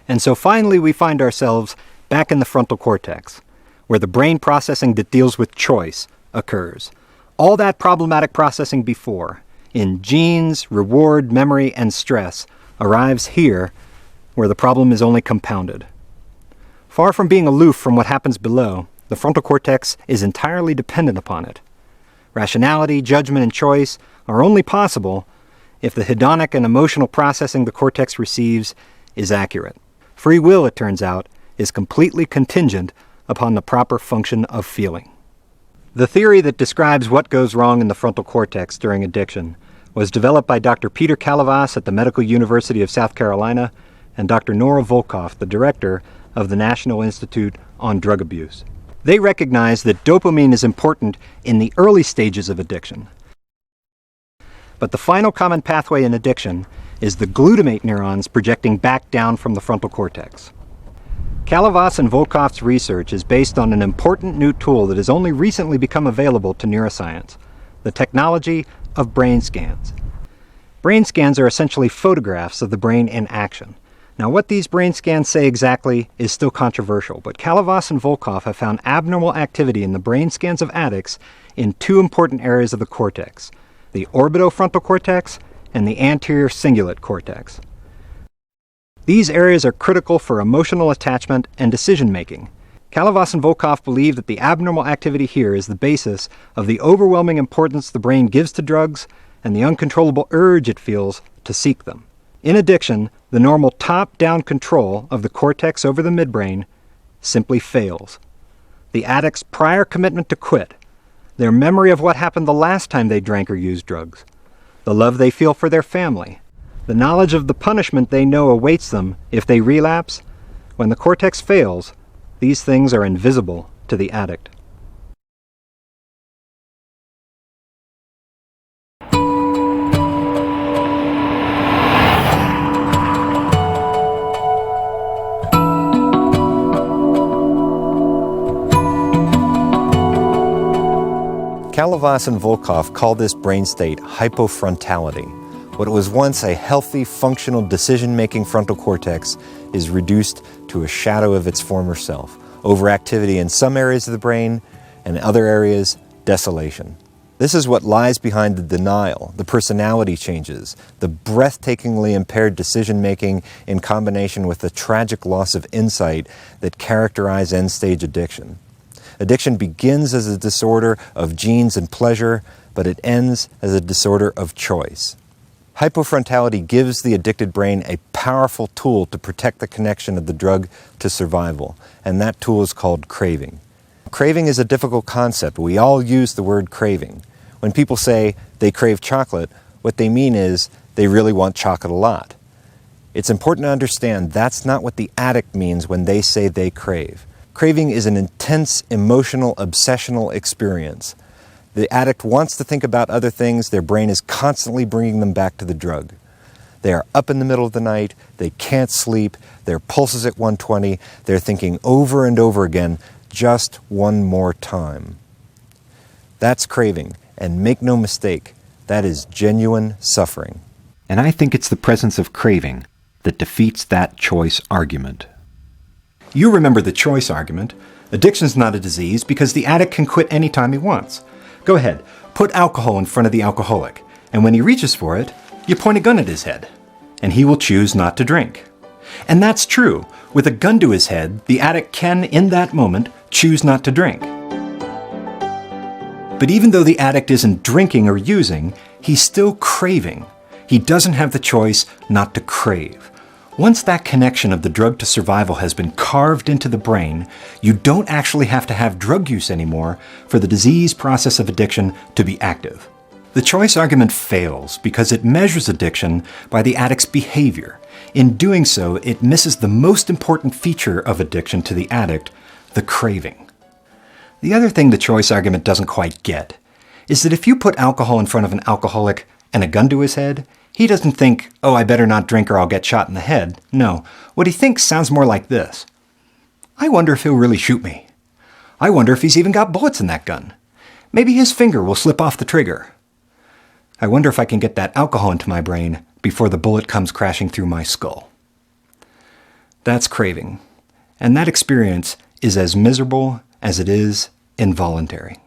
And so finally we find ourselves back in the frontal cortex, where the brain processing that deals with choice occurs. All that problematic processing before, in genes, reward, memory, and stress, arrives here, where the problem is only compounded. Far from being aloof from what happens below, the frontal cortex is entirely dependent upon it. Rationality, judgment, and choice are only possible if the hedonic and emotional processing the cortex receives is accurate. Free will, it turns out, is completely contingent upon the proper function of feeling. The theory that describes what goes wrong in the frontal cortex during addiction was developed by Dr. Peter Kalavas at the Medical University of South Carolina and Dr. Nora Volkoff, the director of the National Institute on Drug Abuse. They recognize that dopamine is important in the early stages of addiction. But the final common pathway in addiction is the glutamate neurons projecting back down from the frontal cortex. Kalavas and Volkoff's research is based on an important new tool that has only recently become available to neuroscience, the technology of brain scans. Brain scans are essentially photographs of the brain in action. Now, what these brain scans say exactly is still controversial, but Kalavas and Volkoff have found abnormal activity in the brain scans of addicts in two important areas of the cortex, the orbitofrontal cortex and the anterior cingulate cortex. These areas are critical for emotional attachment and decision-making. Kalavas and Volkoff believe that the abnormal activity here is the basis of the overwhelming importance the brain gives to drugs and the uncontrollable urge it feels to seek them. In addiction, the normal top-down control of the cortex over the midbrain simply fails. The addict's prior commitment to quit, their memory of what happened the last time they drank or used drugs, the love they feel for their family, the knowledge of the punishment they know awaits them if they relapse, when the cortex fails, these things are invisible to the addict. Kalavas and Volkoff call this brain state hypofrontality. What was once a healthy, functional, decision-making frontal cortex is reduced to a shadow of its former self. Overactivity in some areas of the brain, and in other areas, desolation. This is what lies behind the denial, the personality changes, the breathtakingly impaired decision-making in combination with the tragic loss of insight that characterize end-stage addiction. Addiction begins as a disorder of genes and pleasure, but it ends as a disorder of choice. Hypofrontality gives the addicted brain a powerful tool to protect the connection of the drug to survival, and that tool is called craving. Craving is a difficult concept. We all use the word craving. When people say they crave chocolate, what they mean is they really want chocolate a lot. It's important to understand that's not what the addict means when they say they crave. Craving is an intense, emotional, obsessional experience. The addict wants to think about other things. Their brain is constantly bringing them back to the drug. They are up in the middle of the night. They can't sleep. Their pulse is at 120. They're thinking over and over again, just one more time. That's craving. And make no mistake, that is genuine suffering. And I think it's the presence of craving that defeats that choice argument. You remember the choice argument. Addiction's not a disease because the addict can quit anytime he wants. Go ahead, put alcohol in front of the alcoholic, and when he reaches for it, you point a gun at his head, and he will choose not to drink. And that's true. With a gun to his head, the addict can, in that moment, choose not to drink. But even though the addict isn't drinking or using, he's still craving. He doesn't have the choice not to crave. Once that connection of the drug to survival has been carved into the brain, you don't actually have to have drug use anymore for the disease process of addiction to be active. The choice argument fails because it measures addiction by the addict's behavior. In doing so, it misses the most important feature of addiction to the addict, the craving. The other thing the choice argument doesn't quite get is that if you put alcohol in front of an alcoholic and a gun to his head, he doesn't think, oh, I better not drink or I'll get shot in the head. No, what he thinks sounds more like this. I wonder if he'll really shoot me. I wonder if he's even got bullets in that gun. Maybe his finger will slip off the trigger. I wonder if I can get that alcohol into my brain before the bullet comes crashing through my skull. That's craving. And that experience is as miserable as it is involuntary.